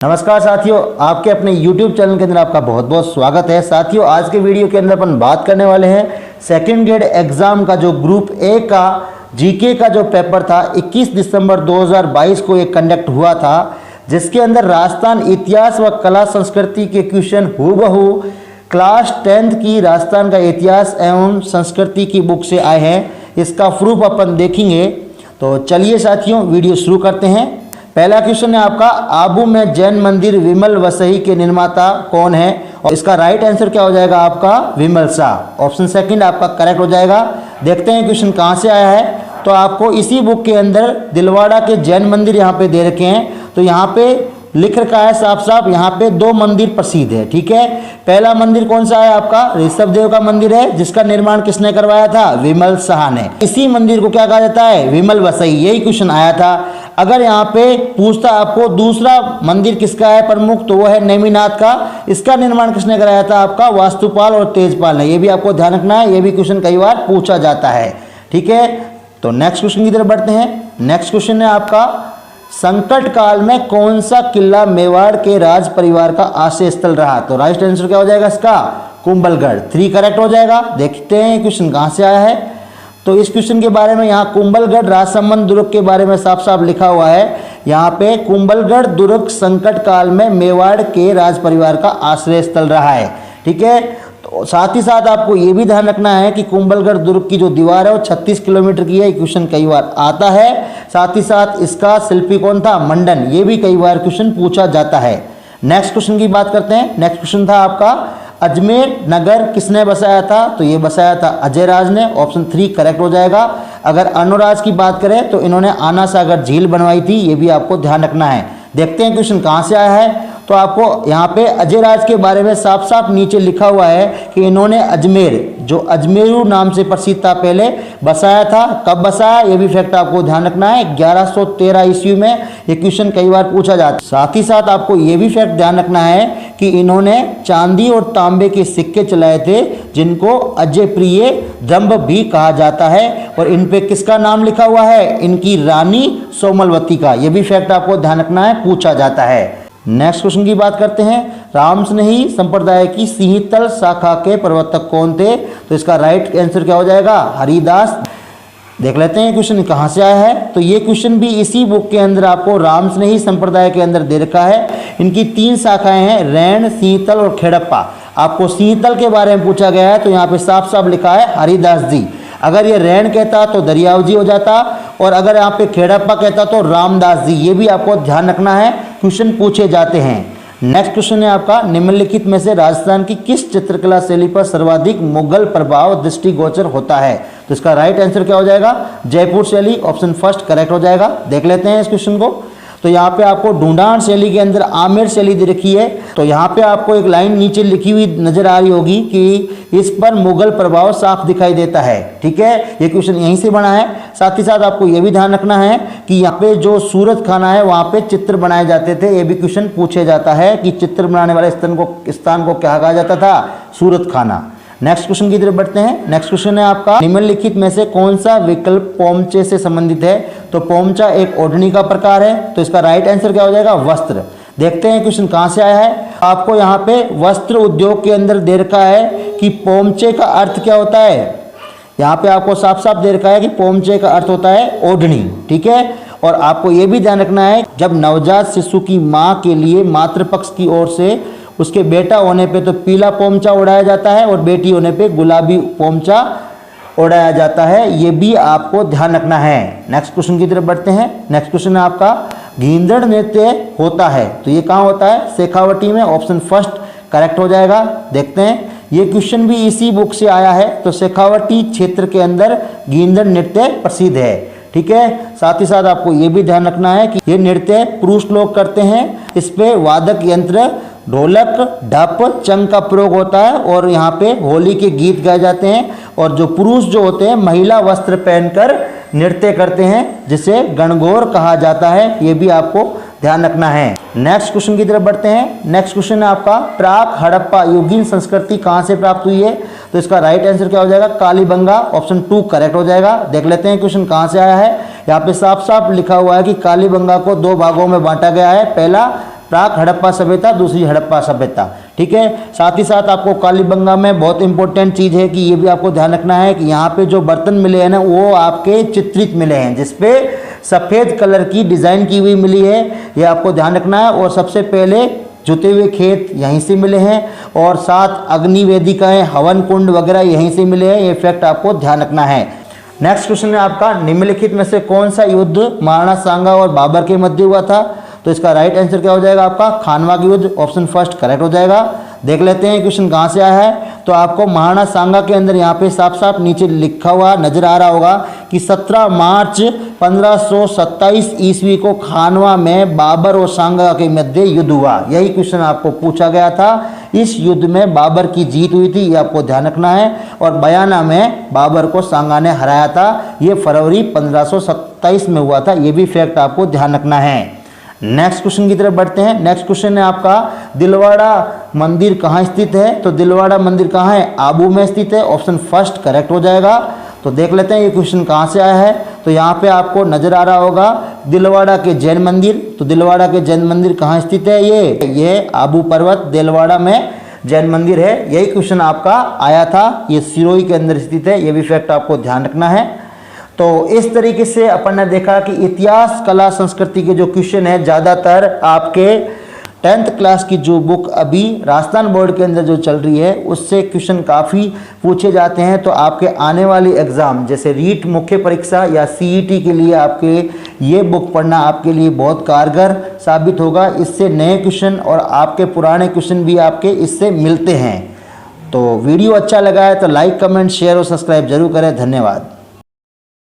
नमस्कार साथियों, आपके अपने YouTube चैनल के अंदर आपका बहुत बहुत स्वागत है। साथियों, आज के वीडियो के अंदर अपन बात करने वाले हैं सेकेंड ग्रेड एग्जाम का जो ग्रुप ए का जीके का जो पेपर था 21 दिसंबर 2022 को एक कंडक्ट हुआ था, जिसके अंदर राजस्थान इतिहास व कला संस्कृति के क्वेश्चन हूबहू क्लास 10th की राजस्थान का इतिहास एवं संस्कृति की बुक से आए हैं। इसका प्रूफ अपन देखेंगे। तो चलिए साथियों, वीडियो शुरू करते हैं। पहला क्वेश्चन है आपका, आबू में जैन मंदिर विमल वसई के निर्माता कौन है? और इसका राइट आंसर क्या हो जाएगा आपका? विमल शाह। ऑप्शन सेकंड आपका करेक्ट हो जाएगा। देखते हैं क्वेश्चन कहाँ से आया है। तो आपको इसी बुक के अंदर दिलवाड़ा के जैन मंदिर यहाँ पे दे रखे हैं। तो यहाँ पे लिख रखा है साफ साफ, यहाँ पे दो मंदिर प्रसिद्ध है। ठीक है, पहला मंदिर कौन सा है आपका? ऋषभ देव का मंदिर है, जिसका निर्माण किसने करवाया था? विमल शाह ने। इसी मंदिर को क्या कहा जाता है? विमल वसई। यही क्वेश्चन आया था। अगर यहाँ पे पूछता आपको दूसरा मंदिर किसका है प्रमुख, तो वो है नेमिनाथ का। इसका निर्माण किसने कराया था? आपका वास्तुपाल और तेजपाल ने। ये भी आपको ध्यान रखना है, ये भी क्वेश्चन कई बार पूछा जाता है। ठीक है, तो नेक्स्ट क्वेश्चन की तरफ बढ़ते हैं। नेक्स्ट क्वेश्चन है आपका, संकट काल में कौन सा किला मेवाड़ के राज परिवार का आश्रय स्थल रहा? तो राइट आंसर क्या हो जाएगा इसका? कुंभलगढ़। 3 करेक्ट हो जाएगा। देखते हैं क्वेश्चन कहाँ से आया है। तो इस क्वेश्चन के बारे में यहाँ कुंभलगढ़ राजसमंद दुर्ग के बारे में साफ साफ लिखा हुआ है। यहाँ पे कुंभलगढ़ दुर्ग संकट काल में मेवाड़ के राज परिवार का आश्रय स्थल रहा है। ठीक है, तो साथ ही साथ आपको ये भी ध्यान रखना है कि कुंभलगढ़ दुर्ग की जो दीवार है वो 36 किलोमीटर की है। क्वेश्चन कई बार आता है। साथ ही साथ इसका शिल्पी कौन था? मंडन। ये भी कई बार क्वेश्चन पूछा जाता है। नेक्स्ट क्वेश्चन की बात करते हैं। नेक्स्ट क्वेश्चन था आपका, अजमेर नगर किसने बसाया था? तो ये बसाया था अजय राज ने। ऑप्शन 3 करेक्ट हो जाएगा। अगर अनुराज की बात करें तो इन्होंने आना सागर झील बनवाई थी। ये भी आपको ध्यान रखना है। देखते हैं क्वेश्चन कहाँ से आया है। तो आपको यहाँ पे अजय राज के बारे में साफ साफ नीचे लिखा हुआ है कि इन्होंने अजमेर, जो अजमेरू नाम से प्रसिद्ध था, पहले बसाया था। कब बसाया, ये भी फैक्ट आपको ध्यान रखना है। 1113 ईस्वी में। ये क्वेश्चन कई बार पूछा जाता है। साथ ही साथ आपको ये भी फैक्ट ध्यान रखना है कि इन्होंने चांदी और तांबे के सिक्के चलाए थे, जिनको अजय प्रिय दंभ भी कहा जाता है। और इन पे किसका नाम लिखा हुआ है? इनकी रानी सोमलवती का। ये भी फैक्ट आपको ध्यान रखना है, पूछा जाता है। नेक्स्ट क्वेश्चन की बात करते हैं। रामस्नेही संप्रदाय की सिंहतल शाखा के प्रवर्तक कौन थे? तो इसका राइट आंसर क्या हो जाएगा? हरिदास। देख लेते हैं क्वेश्चन कहाँ से आया है। तो ये क्वेश्चन भी इसी बुक के अंदर आपको रामस्नेही संप्रदाय के अंदर दे रखा है। इनकी 3 शाखाएं हैं, रैन, सिंहतल और खेड़प्पा। आपको सिंहतल के बारे में पूछा गया है, तो यहाँ पे साफ साफ लिखा है हरिदास जी। अगर ये रैन कहता तो दरियाव जी हो जाता, और अगर यहाँ पे खेड़प्पा कहता तो रामदास जी। ये भी आपको ध्यान रखना है, क्वेश्चन पूछे जाते हैं। नेक्स्ट क्वेश्चन है आपका, निम्नलिखित में से राजस्थान की किस चित्रकला शैली पर सर्वाधिक मुगल प्रभाव दृष्टिगोचर होता है? तो इसका राइट आंसर क्या हो जाएगा? जयपुर शैली। ऑप्शन फर्स्ट करेक्ट हो जाएगा। देख लेते हैं इस क्वेश्चन को। तो यहाँ पे आपको ढूंढान शैली के अंदर आमेर शैली दे रखी है। तो यहाँ पे आपको एक लाइन नीचे लिखी हुई नजर आ रही होगी कि इस पर मुगल प्रभाव साफ दिखाई देता है। ठीक है, ये क्वेश्चन यहीं से बना है। साथ ही साथ आपको ये भी ध्यान रखना है कि यहाँ पे जो सूरत खाना है वहाँ पे चित्र बनाए जाते थे। ये भी क्वेश्चन पूछे जाता है कि चित्र बनाने वाले स्थान को क्या कहा जाता था? सूरत खाना। नेक्स्ट क्वेश्चन की तरफ बढ़ते हैं। नेक्स्ट क्वेश्चन है आपका, निम्नलिखित में से कौन सा विकल्प पोमचे से संबंधित है? तो पोमचा एक ओढ़नी का प्रकार है। तो इसका राइट आंसर क्या हो जाएगा? वस्त्र। देखते हैं क्वेश्चन कहाँ से आया है। आपको यहाँ पे वस्त्र उद्योग के अंदर दे रखा है कि पोमचे का अर्थ क्या होता है। यहाँ पे आपको साफ साफ दे रखा है कि पोमचे का अर्थ होता है ओढ़नी। ठीक है, और आपको ये भी ध्यान रखना है, जब नवजात शिशु की माँ के लिए मातृपक्ष की ओर से उसके बेटा होने पे तो पीला पोमचा उड़ाया जाता है, और बेटी होने पे गुलाबी पोमचा उड़ाया जाता है। ये भी आपको ध्यान रखना है। नेक्स्ट क्वेश्चन की तरफ बढ़ते हैं। नेक्स्ट क्वेश्चन है आपका, गींदड़ नृत्य होता है, तो ये कहाँ होता है? शेखावटी में। ऑप्शन फर्स्ट करेक्ट हो जाएगा। देखते हैं, ये क्वेश्चन भी इसी बुक से आया है। तो शेखावटी क्षेत्र के अंदर गींदड़ नृत्य प्रसिद्ध है। ठीक है, साथ ही साथ आपको ये भी ध्यान रखना है कि ये नृत्य पुरुष लोग करते हैं। इस पे वादक यंत्र ढोलक, ढप, चंग का प्रयोग होता है, और यहाँ पे होली के गीत गाए जाते हैं। और जो पुरुष जो होते हैं महिला वस्त्र पहनकर नृत्य करते हैं, जिसे गणगौर कहा जाता है। ये भी आपको ध्यान रखना है। नेक्स्ट क्वेश्चन की तरफ बढ़ते हैं। नेक्स्ट क्वेश्चन है आपका, प्राक हड़प्पा युगीन संस्कृति कहाँ से प्राप्त हुई है? तो इसका राइट आंसर क्या हो जाएगा? कालीबंगा। ऑप्शन 2 करेक्ट हो जाएगा। देख लेते हैं क्वेश्चन कहाँ से आया है। यहाँ पे साफ साफ लिखा हुआ है कि कालीबंगा को 2 भागों में बांटा गया है। पहला प्राक हड़प्पा सभ्यता, दूसरी हड़प्पा सभ्यता। ठीक है, साथ ही साथ आपको कालीबंगा में बहुत इंपॉर्टेंट चीज़ है कि ये भी आपको ध्यान रखना है कि यहाँ पे जो बर्तन मिले हैं ना वो आपके चित्रित मिले हैं, जिसपे सफ़ेद कलर की डिज़ाइन की हुई मिली है, ये आपको ध्यान रखना है। और सबसे पहले जुते हुए खेत यहीं से मिले हैं और साथ अग्नि वेदिकाएँ, हवन कुंड वगैरह यहीं से मिले हैं, ये फैक्ट आपको ध्यान रखना है। नेक्स्ट क्वेश्चन है आपका, निम्नलिखित में से कौन सा युद्ध महाराणा सांगा और बाबर के मध्य हुआ था? तो इसका राइट आंसर क्या हो जाएगा आपका? खानवा का युद्ध, ऑप्शन फर्स्ट करेक्ट हो जाएगा। देख लेते हैं क्वेश्चन कहाँ से आया है। तो आपको महाराणा सांगा के अंदर यहाँ पे साफ साफ नीचे लिखा हुआ नजर आ रहा होगा कि 17 मार्च 1527 ईस्वी को खानवा में बाबर और सांगा के मध्य युद्ध हुआ। यही क्वेश्चन आपको पूछा गया था। इस युद्ध में बाबर की जीत हुई थी, ये आपको ध्यान रखना है। और बयाना में बाबर को सांगा ने हराया था, ये फरवरी 1527 में हुआ था, ये भी फैक्ट आपको ध्यान रखना है। नेक्स्ट क्वेश्चन की तरफ बढ़ते हैं। नेक्स्ट क्वेश्चन है आपका, दिलवाड़ा मंदिर कहाँ स्थित है? तो दिलवाड़ा मंदिर कहाँ है? आबू में स्थित है, ऑप्शन फर्स्ट करेक्ट हो जाएगा। तो देख लेते हैं ये क्वेश्चन कहाँ से आया है। तो यहाँ पे आपको नजर आ रहा होगा दिलवाड़ा के जैन मंदिर। तो दिलवाड़ा के जैन मंदिर कहाँ स्थित है? ये आबू पर्वत दिलवाड़ा में जैन मंदिर है। यही क्वेश्चन आपका आया था, ये सिरोही के अंदर स्थित है, ये भी फैक्ट आपको ध्यान रखना है। तो इस तरीके से अपन ने देखा कि इतिहास, कला, संस्कृति के जो क्वेश्चन है ज़्यादातर आपके 10th क्लास की जो बुक अभी राजस्थान बोर्ड के अंदर जो चल रही है उससे क्वेश्चन काफ़ी पूछे जाते हैं। तो आपके आने वाली एग्ज़ाम जैसे रीट मुख्य परीक्षा या CET के लिए आपके ये बुक पढ़ना आपके लिए बहुत कारगर साबित होगा। इससे नए क्वेश्चन और आपके पुराने क्वेश्चन भी आपके इससे मिलते हैं। तो वीडियो अच्छा लगा है तो लाइक, कमेंट, शेयर और सब्सक्राइब जरूर करें। धन्यवाद।